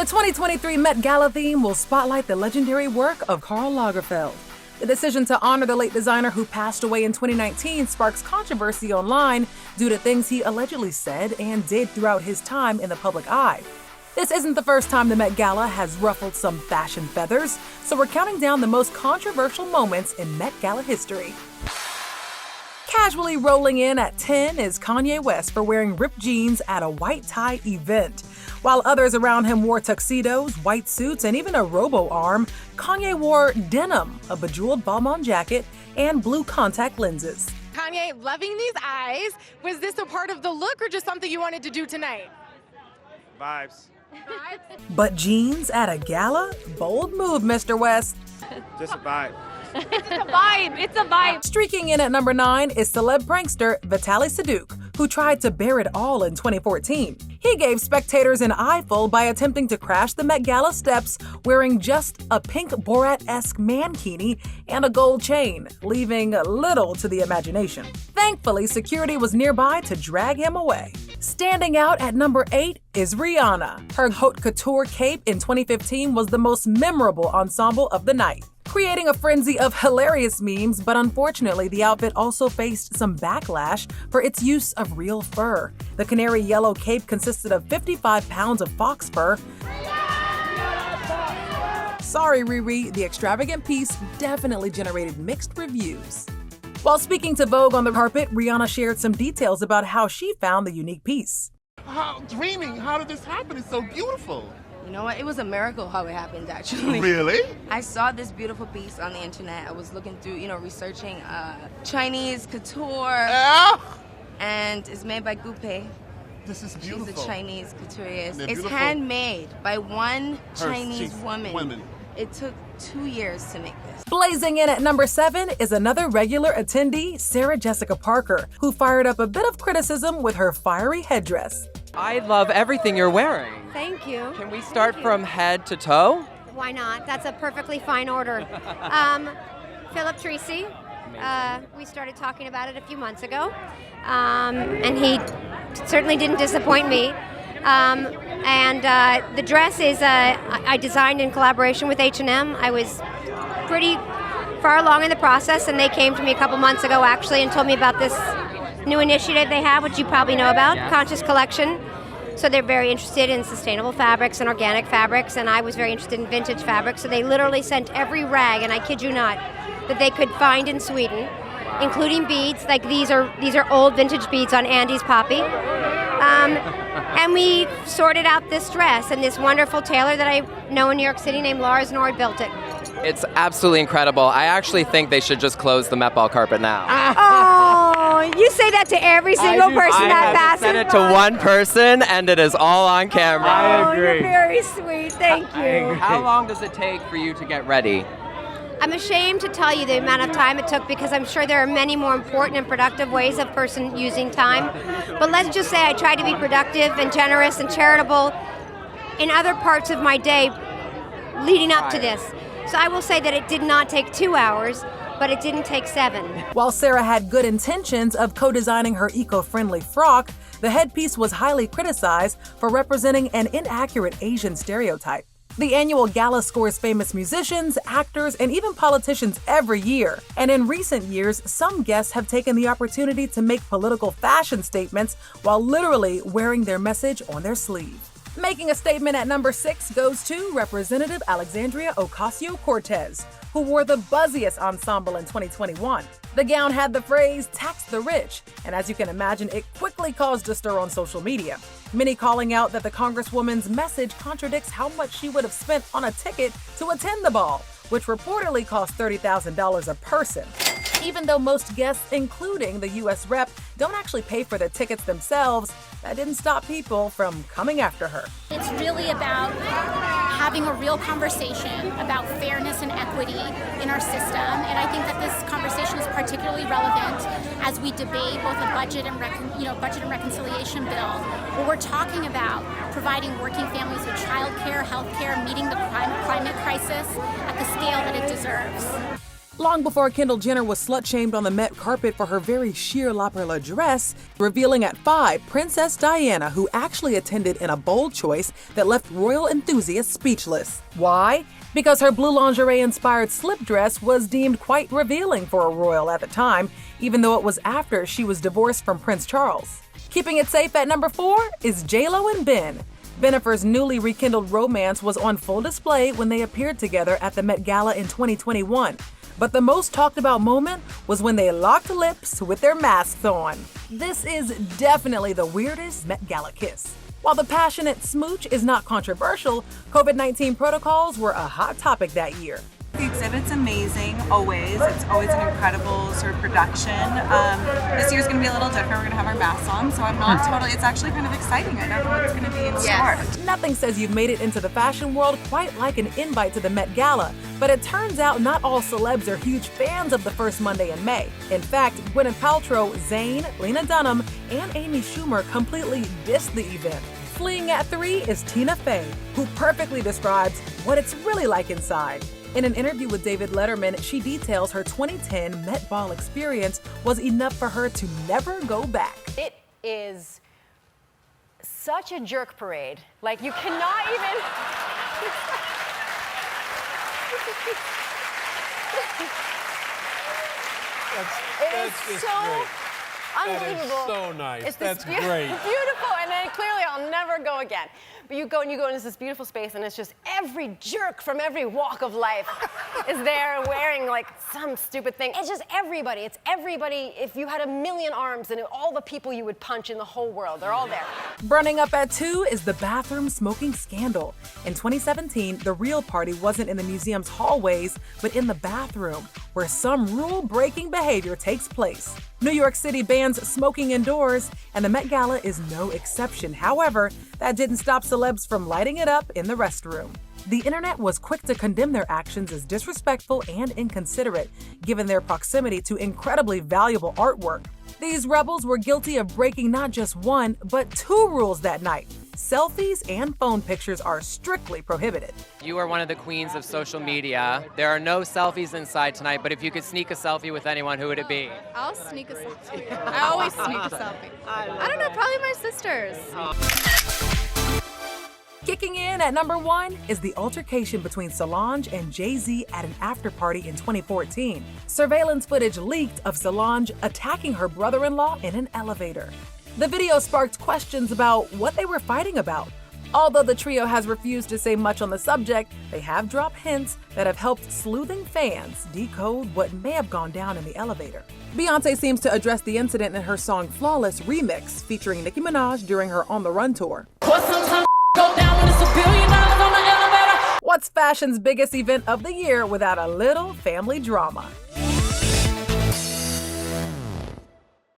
The 2023 Met Gala theme will spotlight the legendary work of Karl Lagerfeld. The decision to honor the late designer who passed away in 2019 sparks controversy online due to things he allegedly said and did throughout his time in the public eye. This isn't the first time the Met Gala has ruffled some fashion feathers, so we're counting down the most controversial moments in Met Gala history. Casually rolling in at 10 is Kanye West for wearing ripped jeans at a white tie event. While others around him wore tuxedos, white suits, and even a robo-arm, Kanye wore denim, a bejeweled Balmain jacket, and blue contact lenses. Kanye, loving these eyes. Was this a part of the look or just something you wanted to do tonight? Vibes. But jeans at a gala? Bold move, Mr. West. Just a vibe. It's a vibe. It's a vibe. Streaking in at number 9 is celeb prankster Vitaly, who tried to bear it all in 2014. He gave spectators an eyeful by attempting to crash the Met Gala steps wearing just a pink Borat-esque mankini and a gold chain, leaving little to the imagination. Thankfully, security was nearby to drag him away. Standing out at number 8 is Rihanna. Her haute couture cape in 2015 was the most memorable ensemble of the night, creating a frenzy of hilarious memes, but unfortunately the outfit also faced some backlash for its use of real fur. The canary yellow cape consisted of 55 pounds of fox fur. Sorry, Riri, the extravagant piece definitely generated mixed reviews. While speaking to Vogue on the carpet, Rihanna shared some details about how she found the unique piece. Dreaming, how did this happen? It's so beautiful. You know what? It was a miracle how it happened, actually. Really? I saw this beautiful piece on the internet. I was looking through, researching Chinese couture. And it's made by Gupe. This is beautiful. She's a Chinese couturier. It's beautiful. handmade by one Chinese she's woman. It took 2 years to make this. Blazing in at number 7 is another regular attendee, Sarah Jessica Parker, who fired up a bit of criticism with her fiery headdress. I love everything you're wearing. Thank you. Can we start from head to toe? Why not? That's a perfectly fine order. Philip Treacy, we started talking about it a few months ago, and he certainly didn't disappoint me. The dress is I designed in collaboration with H&M. I was pretty far along in the process, and they came to me a couple months ago actually and told me about this new initiative they have, which you probably know about, Conscious Collection. So they're very interested in sustainable fabrics and organic fabrics, and I was very interested in vintage fabrics. So they literally sent every rag, and I kid you not, that they could find in Sweden, including beads. Like these are old vintage beads on Andy's poppy. And we sorted out this dress, and this wonderful tailor that I know in New York City named Lars Nord built it. It's absolutely incredible. I actually think they should just close the Met Ball carpet now. Oh, you say that to every single person that passes. I said it to one person, and it is all on camera. I agree. You're very sweet. Thank you. How long does it take for you to get ready? I'm ashamed to tell you the amount of time it took because I'm sure there are many more important and productive ways of person using time. But let's just say I try to be productive and generous and charitable in other parts of my day leading up to this. So I will say that it did not take 2 hours, but it didn't take 7. While Sarah had good intentions of co-designing her eco-friendly frock, the headpiece was highly criticized for representing an inaccurate Asian stereotype. The annual gala scores famous musicians, actors, and even politicians every year. And in recent years, some guests have taken the opportunity to make political fashion statements while literally wearing their message on their sleeve. Making a statement at number 6 goes to Representative Alexandria Ocasio-Cortez, who wore the buzziest ensemble in 2021. The gown had the phrase, "tax the rich," and as you can imagine, it quickly caused a stir on social media. Many calling out that the Congresswoman's message contradicts how much she would have spent on a ticket to attend the ball, which reportedly cost $30,000 a person. Even though most guests, including the U.S. Rep, don't actually pay for the tickets themselves, that didn't stop people from coming after her. It's really about having a real conversation about fairness and equity in our system, and I think that this conversation is particularly relevant as we debate both a budget and reconciliation bill, where we're talking about providing working families with childcare, healthcare, meeting the climate crisis at the scale that it deserves. Long before Kendall Jenner was slut-shamed on the Met carpet for her very sheer La Perla dress, revealing at 5 Princess Diana, who actually attended in a bold choice that left royal enthusiasts speechless. Why? Because her blue lingerie-inspired slip dress was deemed quite revealing for a royal at the time, even though it was after she was divorced from Prince Charles. Keeping it safe at number 4 is J.Lo and Ben. Bennifer's newly rekindled romance was on full display when they appeared together at the Met Gala in 2021. But the most talked about moment was when they locked lips with their masks on. This is definitely the weirdest Met Gala kiss. While the passionate smooch is not controversial, COVID-19 protocols were a hot topic that year. The exhibit's amazing, always. It's always an incredible sort of production. This year's going to be a little different. We're going to have our masks on, so I'm not totally, it's actually kind of exciting. I don't know what's going to be in store. Nothing says you've made it into the fashion world quite like an invite to the Met Gala, but it turns out not all celebs are huge fans of the first Monday in May. In fact, Gwyneth Paltrow, Zayn, Lena Dunham, and Amy Schumer completely dissed the event. Fleeing at 3 is Tina Fey, who perfectly describes what it's really like inside. In an interview with David Letterman, she details her 2010 Met Ball experience was enough for her to never go back. It is such a jerk parade. Like, you cannot even... That's so great. unbelievable. That is so nice. It's That's this great. Beautiful, and then clearly I'll never go again. But you go into this beautiful space, and it's just every jerk from every walk of life is there wearing like some stupid thing. It's just everybody. It's everybody. If you had a million arms, and all the people you would punch in the whole world, they're all there. Burning up at 2 is the bathroom smoking scandal. In 2017, the real party wasn't in the museum's hallways, but in the bathroom, where some rule-breaking behavior takes place. New York City bans smoking indoors, and the Met Gala is no exception. However, that didn't stop celebs from lighting it up in the restroom. The internet was quick to condemn their actions as disrespectful and inconsiderate, given their proximity to incredibly valuable artwork. These rebels were guilty of breaking not just 1, but 2 rules that night. Selfies and phone pictures are strictly prohibited. You are one of the queens of social media. There are no selfies inside tonight, but if you could sneak a selfie with anyone, who would it be? I'll sneak a selfie. I always sneak a selfie. I don't know, probably my sisters. Kicking in at number 1 is the altercation between Solange and Jay-Z at an after-party in 2014. Surveillance footage leaked of Solange attacking her brother-in-law in an elevator. The video sparked questions about what they were fighting about. Although the trio has refused to say much on the subject, they have dropped hints that have helped sleuthing fans decode what may have gone down in the elevator. Beyoncé seems to address the incident in her song Flawless remix, featuring Nicki Minaj during her On the Run tour. What's fashion's biggest event of the year without a little family drama?